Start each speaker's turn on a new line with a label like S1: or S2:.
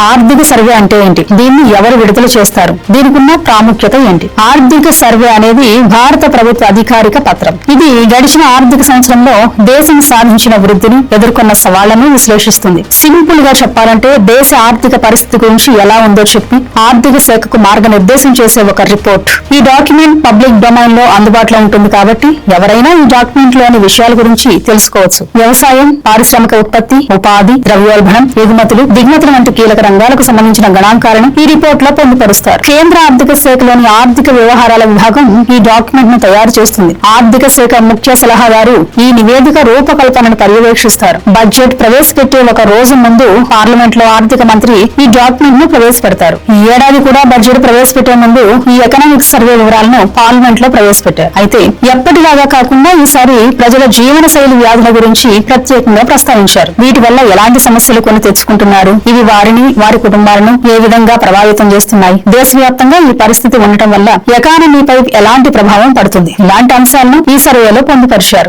S1: ఆర్థిక సర్వే అంటే ఏంటి? దీన్ని ఎవరు విడుదల చేస్తారు? దీనికి ఉన్న ప్రాముఖ్యత ఏంటి? ఆర్థిక సర్వే అనేది భారత ప్రభుత్వ అధికారిక పత్రం. ఇది గడిచిన ఆర్థిక సంవత్సరంలో దేశం సాధించిన వృద్ధిని, ఎదుర్కొన్న సవాళ్లను విశ్లేషిస్తుంది. సింపుల్ గా చెప్పాలంటే దేశ ఆర్థిక పరిస్థితి గురించి ఎలా ఉందో చెప్పి ఆర్థిక శాఖకు మార్గనిర్దేశం చేసే ఒక రిపోర్ట్. ఈ డాక్యుమెంట్ పబ్లిక్ డొమైన్ లో అందుబాటులో ఉంటుంది కాబట్టి ఎవరైనా ఈ డాక్యుమెంట్ లోని విషయాల గురించి తెలుసుకోవచ్చు. వ్యవసాయం, పారిశ్రామిక ఉత్పత్తి, ఉపాధి, ద్రవ్యోల్బణం, ఎగుమతులు, దిగుమతులు వంటి కీలక రంగాలకు సంబంధించిన గణాంకాలను ఈ రిపోర్ట్ లో పొందుపరుస్తారు. కేంద్ర ఆర్థిక శాఖలోని ఆర్థిక వ్యవహారాల విభాగం ఈ డాక్యుమెంట్ ను తయారు చేస్తుంది. ఆర్థిక శాఖ ముఖ్య సలహాదారు ఈ నివేదిక రూపకల్పనను పర్యవేక్షిస్తారు. బడ్జెట్ ప్రవేశపెట్టే ఒక రోజు ముందు పార్లమెంట్ లో ఆర్థిక మంత్రి ఈ డాక్యుమెంట్ ను ప్రవేశపెడతారు. ఈ ఏడాది కూడా బడ్జెట్ ప్రవేశపెట్టే ముందు ఈ ఎకనామిక్ సర్వే వివరాలను పార్లమెంట్ లో ప్రవేశపెట్టారు. అయితే ఎప్పటిలాగా కాకుండా ఈసారి ప్రజల జీవన శైలి వ్యాధుల గురించి ప్రత్యేకంగా ప్రస్తావించారు. వీటి వల్ల ఎలాంటి సమస్యలు కొని తెచ్చుకుంటున్నారు, ఇవి వారిని, వారి కుటుంబాలను ఏ విధంగా ప్రభావితం చేస్తున్నాయి, దేశవ్యాప్తంగా ఈ పరిస్థితి ఉండటం వల్ల ఎకానమీపై ఎలాంటి ప్రభావం పడుతుంది, ఇలాంటి అంశాలను ఈ సర్వేలో పొందుపరిచారు.